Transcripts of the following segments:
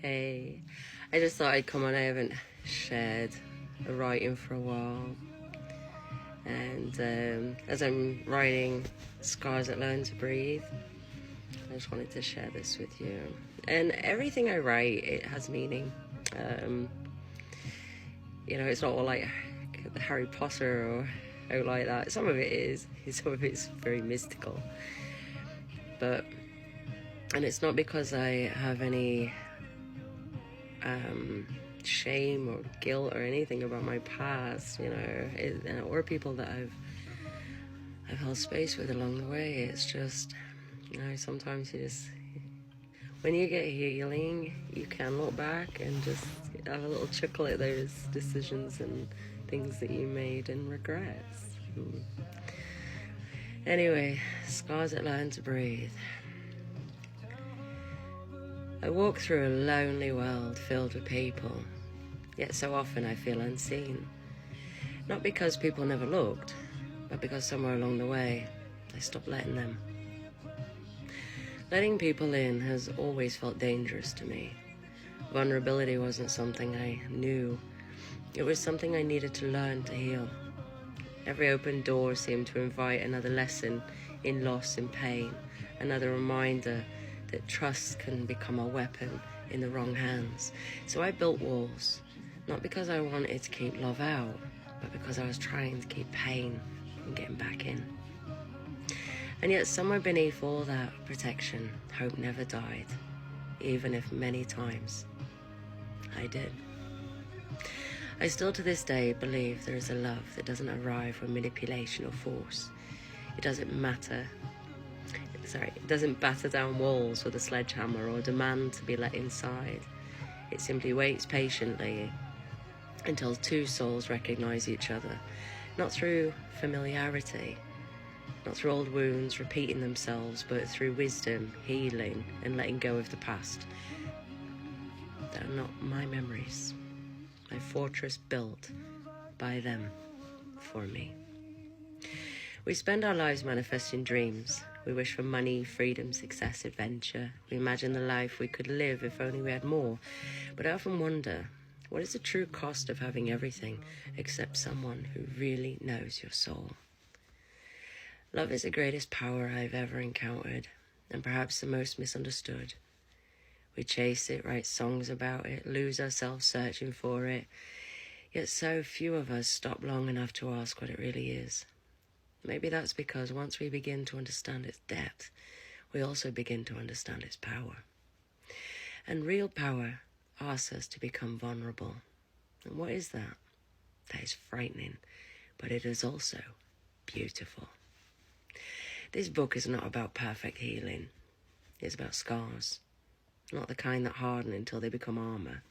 Hey, I just thought I'd come on. I haven't shared a writing for a while, and as I'm writing Scars That Learn to Breathe, I just wanted to share this with you. And everything I write, it has meaning. Um, it's not all like Harry Potter or like that. Some of it is, some of it's very mystical. And it's not because I have any shame or guilt or anything about my past, or people that I've held space with along the way. It's just, sometimes when you get healing, you can look back and just have a little chuckle at those decisions and things that you made and regrets. Anyway, Scars That Learn to Breathe. I walk through a lonely world filled with people, yet so often I feel unseen. Not because people never looked, but because somewhere along the way, I stopped letting them. Letting people in has always felt dangerous to me. Vulnerability wasn't something I knew. It was something I needed to learn to heal. Every open door seemed to invite another lesson in loss and pain, another reminder that trust can become a weapon in the wrong hands. So I built walls, not because I wanted to keep love out, but because I was trying to keep pain from getting back in. And yet somewhere beneath all that protection, hope never died, even if many times I did. I still to this day believe there is a love that doesn't arrive with manipulation or force. It doesn't batter down walls with a sledgehammer or demand to be let inside. It simply waits patiently until two souls recognize each other, not through familiarity, not through old wounds repeating themselves, but through wisdom, healing, and letting go of the past. They are not my memories, my fortress built by them for me. We spend our lives manifesting dreams. We wish for money, freedom, success, adventure. We imagine the life we could live if only we had more. But I often wonder, what is the true cost of having everything except someone who really knows your soul? Love is the greatest power I've ever encountered, and perhaps the most misunderstood. We chase it, write songs about it, lose ourselves searching for it. Yet so few of us stop long enough to ask what it really is. Maybe that's because once we begin to understand its depth, we also begin to understand its power. And real power asks us to become vulnerable. And what is that? That is frightening, but it is also beautiful. This book is not about perfect healing. It's about scars. Not the kind that harden until they become armor,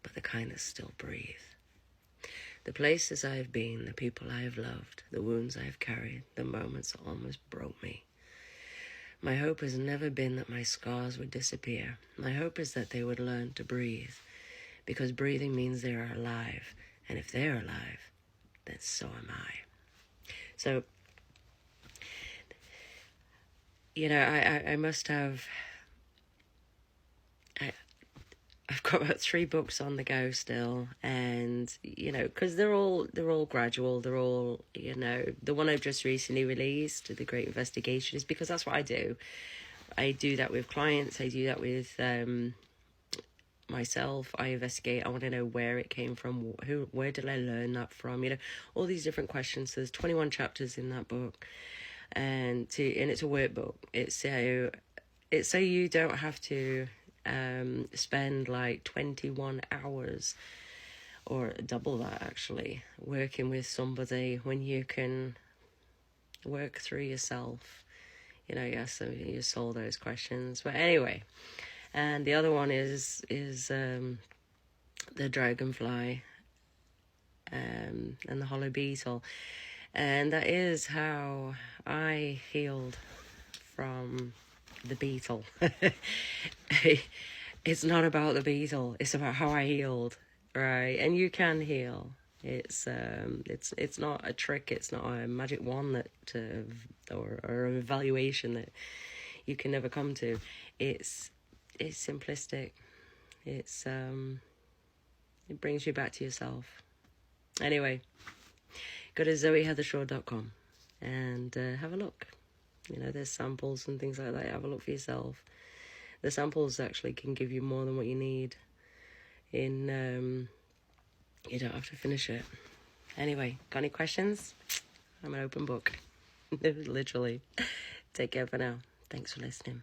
but the kind that still breathe. The places I have been, the people I have loved, the wounds I have carried, the moments that almost broke me. My hope has never been that my scars would disappear. My hope is that they would learn to breathe, because breathing means they are alive, and if they're alive, then so am I. So, I must have... I've got about 3 books on the go still, and because they're all gradual. They're all the one I've just recently released, The Great Investigation, is because that's what I do. I do that with clients. I do that with myself. I investigate. I want to know where it came from. Where did I learn that from? All these different questions. There's 21 chapters in that book, and it's a workbook. It's so you don't have to spend like 21 hours or double that actually working with somebody when you can work through yourself. Yes, you solve those questions. But anyway, and the other one is the Dragonfly and the Hollow Beetle, and that is how I healed from the beetle. It's not about the beetle, it's about how I healed, right? And you can heal. It's not a trick, it's not a magic wand or an evaluation that you can never come to. It's simplistic. It's it brings you back to yourself. Anyway, go to zoeheathershaw.com and have a look. You know, there's samples and things like that. Have a look for yourself. The samples actually can give you more than what you need. You don't have to finish it. Anyway, got any questions? I'm an open book. Literally. Take care for now. Thanks for listening.